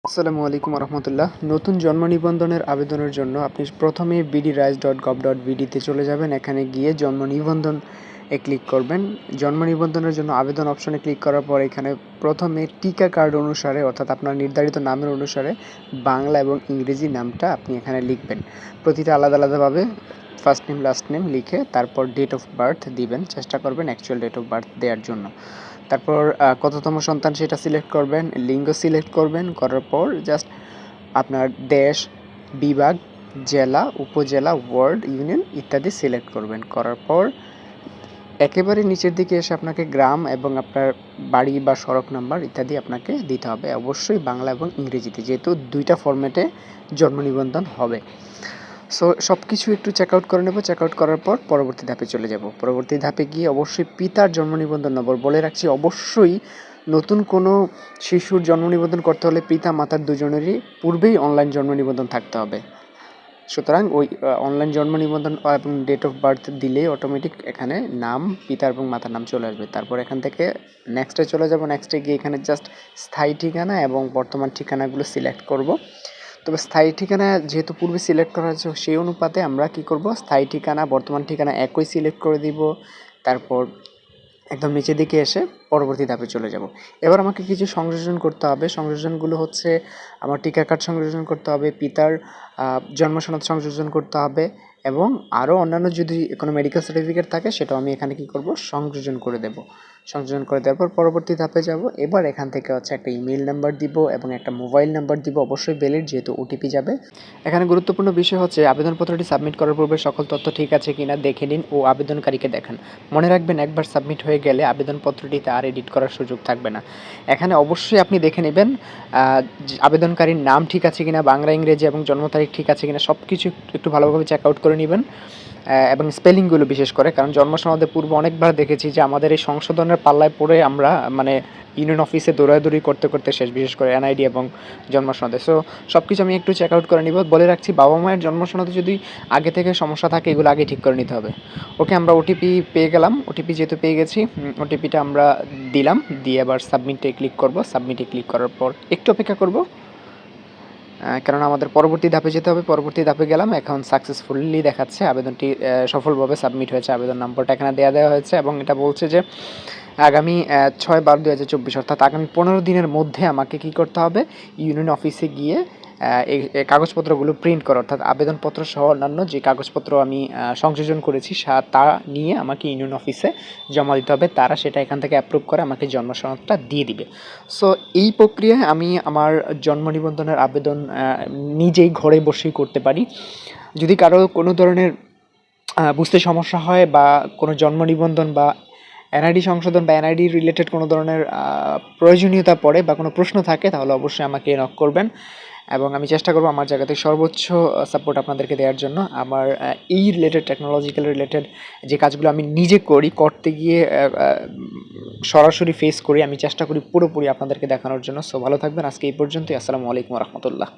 আসসালামু আলাইকুম রহমতুল্লাহ। নতুন জন্ম নিবন্ধনের আবেদনের জন্য আপনি প্রথমে bdrise.gov.bd তে চলে যাবেন। এখানে গিয়ে জন্ম নিবন্ধন ক্লিক করবেন। জন্ম নিবন্ধনের জন্য আবেদন অপশনে ক্লিক করার পর এখানে প্রথমে টিকা কার্ড অনুসারে অর্থাৎ আপনার নির্ধারিত নামের অনুসারে বাংলা এবং ইংরেজি নামটা আপনি এখানে লিখবেন। প্রতিটা আলাদা আলাদাভাবে ফার্স্ট নেম লাস্ট নেম লিখে তারপর ডেট অফ বার্থ দিবেন। চেষ্টা করবেন অ্যাকচুয়াল ডেট অফ বার্থ দেওয়ার জন্য। তারপর কততম সন্তান সেটা সিলেক্ট করবেন, লিঙ্গ সিলেক্ট করবেন, করার পর জাস্ট আপনার দেশ, বিভাগ, জেলা, উপজেলা, ওয়ার্ড, ইউনিয়ন ইত্যাদি সিলেক্ট করবেন। করার পর একেবারে নিচের দিকে এসে আপনাকে গ্রাম এবং আপনার বাড়ি বা সড়ক নাম্বার ইত্যাদি আপনাকে দিতে হবে, অবশ্যই বাংলা এবং ইংরেজিতে, যেহেতু দুইটা ফরম্যাটে জন্ম নিবন্ধন হবে। সো সব কিছু একটু চেক আউট করে নেব। চেক আউট করার পর পরবর্তী ধাপে চলে যাব। পরবর্তী ধাপে গিয়ে অবশ্যই পিতার জন্ম নিবন্ধন নম্বর বলে রাখছি, অবশ্যই নতুন কোনো শিশুর জন্ম নিবন্ধন করতে হলে পিতা মাতার দুজনেরই পূর্বেই অনলাইন জন্ম নিবন্ধন থাকতে হবে। সুতরাং ওই অনলাইন জন্ম নিবন্ধন এবং ডেট অফ বার্থ দিলেই অটোমেটিক এখানে নাম, পিতা এবং মাতার নাম চলে আসবে। তারপর এখান থেকে নেক্সটে চলে যাব। নেক্সটে গিয়ে এখানে জাস্ট স্থায়ী ঠিকানা এবং বর্তমান ঠিকানাগুলো সিলেক্ট করব। তবে স্থায়ী ঠিকানা যেহেতু পূর্বে সিলেক্ট করা হয়েছে, সেই অনুপাতে আমরা কি করব, স্থায়ী ঠিকানা বর্তমান ঠিকানা একই সিলেক্ট করে দিব। তারপর একদম নিচের দিকে এসে পরবর্তী ধাপে চলে যাব। এবার আমাকে কিছু সংযোজন করতে হবে। সংযোজনগুলো হচ্ছে আমার টিকা কার্ড সংযোজন করতে হবে, পিতার জন্ম সনদ সংযোজন করতে হবে এবং আরও অন্যান্য যদি কোনো মেডিকেল সার্টিফিকেট থাকে সেটাও আমি এখানে কি করব, সংযোজন করে দেব। সংযোজন করে দেওয়ার পর পরবর্তী ধাপে যাব। এবার এখান থেকে হচ্ছে একটা ইমেল নাম্বার দিব এবং একটা মোবাইল নাম্বার দিব, অবশ্যই ভ্যালিড যেহেতু ওটিপি যাবে। এখানে গুরুত্বপূর্ণ বিষয় হচ্ছে আবেদনপত্রটি সাবমিট করার পূর্বে সকল তথ্য ঠিক আছে কিনা দেখে নিন ও আবেদনকারীকে দেখান। মনে রাখবেন, একবার সাবমিট হয়ে গেলে আবেদনপত্রটিতে আর এডিট করার সুযোগ থাকবে না। এখানে অবশ্যই আপনি দেখে নেবেন আবেদনকারীর নাম ঠিক আছে কিনা, বাংলা ইংরেজি এবং জন্ম তারিখ ঠিক আছে কিনা, সব কিছু একটু ভালোভাবে চেক আউট করে নেবেন এবং স্পেলিংগুলো বিশেষ করে, কারণ জন্ম সনদে পূর্বে অনেকবার দেখেছি যে আমাদের এই সংশোধনের পাল্লায় পড়ে আমরা ইউনিয়ন অফিসে দৌড়াদৌড়ি করতে করতে শেষ, বিশেষ করে এনআইডি এবং জন্ম সনদে। সো সব কিছু আমি একটু চেক আউট করে নিব। বলে রাখছি, বাবা মায়ের জন্ম সনদে যদি আগে থেকে সমস্যা থাকে এগুলো আগে ঠিক করে নিতে হবে। ওকে, আমরা ওটিপি পেয়ে গেলাম। ওটিপি যেহেতু পেয়ে গেছি, ওটিপিটা আমরা দিলাম, দিয়ে আবার সাবমিটে ক্লিক করব। সাবমিটে ক্লিক করার পর একটু অপেক্ষা করব, কারণ আমাদের পরবর্তী ধাপে যেতে হবে। পরবর্তী ধাপে গেলাম, এখন সাকসেসফুলি দেখাচ্ছে আবেদনটি সফলভাবে সাবমিট হয়েছে। আবেদন নম্বরটা এখানে দেওয়া হয়েছে এবং এটা বলছে যে আগামী 6/12/2024 অর্থাৎ আগামী 15 দিনের মধ্যে আমাকে কি করতে হবে, ইউনিয়ন অফিসে গিয়ে এই কাগজপত্রগুলো প্রিন্ট করা, অর্থাৎ আবেদনপত্র সহ অন্যান্য যে কাগজপত্র আমি সংযোজন করেছি তা নিয়ে আমাকে ইউনিয়ন অফিসে জমা দিতে হবে। তারা সেটা এখান থেকে অ্যাপ্রুভ করে আমাকে জন্ম সনদটা দিয়ে দিবে। সো এই প্রক্রিয়ায় আমি আমার জন্ম নিবন্ধনের আবেদন নিজেই ঘরে বসেই করতে পারি। যদি কারো কোনো ধরনের বুঝতে সমস্যা হয় বা কোনো জন্ম নিবন্ধন বা এনআইডি সংশোধন বা এনআইডি রিলেটেড কোনো ধরনের প্রয়োজনীয়তা পড়ে বা কোনো প্রশ্ন থাকে, তাহলে অবশ্যই আমাকে নক করবেন এবং আমি চেষ্টা করব আমার জায়গা থেকে সর্বোচ্চ সাপোর্ট আপনাদেরকে দেওয়ার জন্য। আমার এই রিলেটেড টেকনোলজিক্যাল রিলেটেড যে কাজগুলো আমি নিজে করি, করতে গিয়ে সরাসরি ফেস করি, আমি চেষ্টা করি পুরোপুরি আপনাদেরকে দেখানোর জন্য। সো ভালো থাকবেন, আজকে এই পর্যন্তই। আসসালামু আলাইকুম রহমতুল্লাহ।